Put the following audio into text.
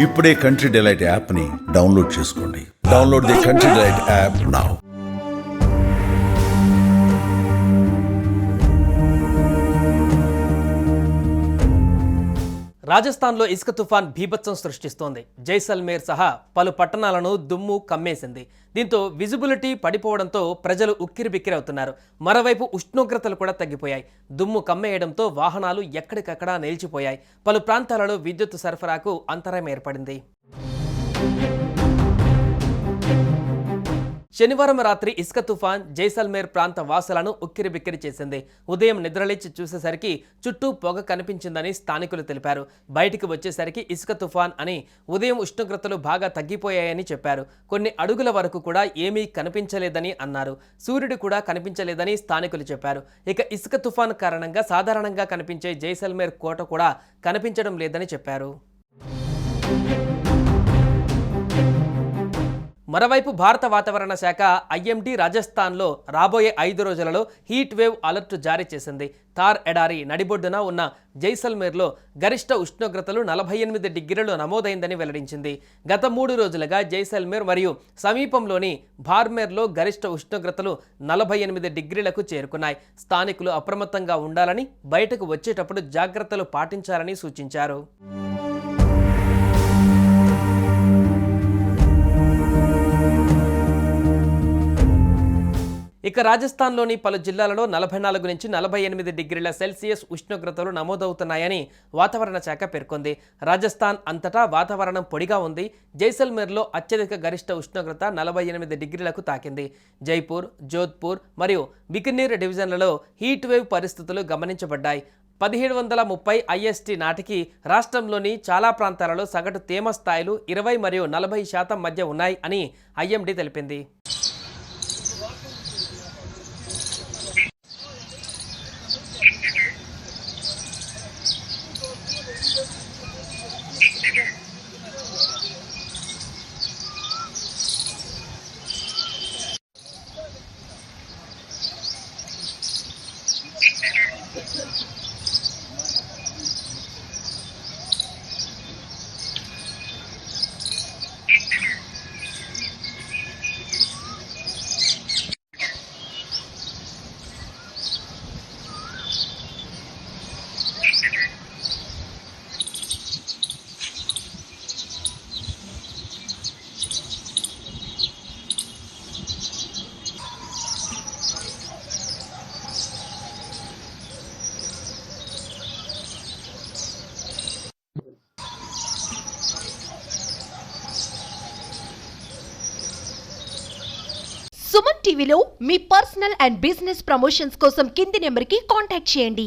ఇప్పుడే country delight యాప్ని download చేసుకోండి. Download the country delight app now. రాజస్థాన్లో ఇసుక తుఫాన్ బీభత్సం సృష్టిస్తోంది. జైసల్మేర్ సహా పలు పట్టణాలను దుమ్ము కమ్మేసింది. దీంతో విజిబిలిటీ పడిపోవడంతో ప్రజలు ఉక్కిరిబిక్కిరవుతున్నారు. మరోవైపు ఉష్ణోగ్రతలు కూడా తగ్గిపోయాయి. దుమ్ము కమ్మేయడంతో వాహనాలు ఎక్కడికక్కడా నిలిచిపోయాయి. పలు ప్రాంతాలలో విద్యుత్ సరఫరాకు అంతరాయం ఏర్పడింది. శనివారం రాత్రి ఇసుక తుఫాన్ జైసల్మేర్ ప్రాంత వాసులను ఉక్కిరిబిక్కిరి చేసింది. ఉదయం నిద్రలేచి చూసేసరికి చుట్టూ పొగ కనిపించిందని స్థానికులు తెలిపారు. బయటికి వచ్చేసరికి ఇసుక తుఫాన్ అని, ఉదయం ఉష్ణోగ్రతలు బాగా తగ్గిపోయాయని చెప్పారు. కొన్ని అడుగుల వరకు కూడా ఏమీ కనిపించలేదని అన్నారు. సూర్యుడు కూడా కనిపించలేదని స్థానికులు చెప్పారు. ఇక ఇసుక తుఫాన్ కారణంగా సాధారణంగా కనిపించే జైసల్మేర్ కోట కూడా కనిపించడం లేదని చెప్పారు. మరోవైపు భారత వాతావరణ శాఖ ఐఎండీ రాజస్థాన్లో రాబోయే 5 రోజులలో హీట్ వేవ్ అలర్ట్ జారీ చేసింది. థార్ ఎడారి నడిబొడ్డున ఉన్న జైసల్మేర్లో గరిష్ట ఉష్ణోగ్రతలు 48 డిగ్రీలు నమోదైందని వెల్లడించింది. గత 3 రోజులుగా జైసల్మేర్ మరియు సమీపంలోని బార్మేర్లో గరిష్ట ఉష్ణోగ్రతలు 48 డిగ్రీలకు చేరుకున్నాయి. స్థానికులు అప్రమత్తంగా ఉండాలని, బయటకు వచ్చేటప్పుడు జాగ్రత్తలు పాటించాలని సూచించారు. ఇక రాజస్థాన్లోని పలు జిల్లాలలో 44 నుంచి 48 డిగ్రీల సెల్సియస్ ఉష్ణోగ్రతలు నమోదవుతున్నాయని వాతావరణ శాఖ పేర్కొంది. రాజస్థాన్ అంతటా వాతావరణం పొడిగా ఉంది. జైసల్మేర్లో అత్యధిక గరిష్ట ఉష్ణోగ్రత 48 డిగ్రీలకు తాకింది. జైపూర్, జోధ్పూర్ మరియు బికనీర్ డివిజన్లలో హీట్ వేవ్ పరిస్థితులు గమనించబడ్డాయి. 1730 IST నాటికి రాష్ట్రంలోని చాలా ప్రాంతాలలో సగటు తేమ స్థాయిలు 20 మరియు 40% మధ్య ఉన్నాయి అని ఐఎండీ తెలిపింది. సుమన్ టీవీలో మీ పర్సనల్ అండ్ బిజినెస్ ప్రమోషన్స్ కోసం కింది నెంబర్కి కాంటాక్ట్ చేయండి.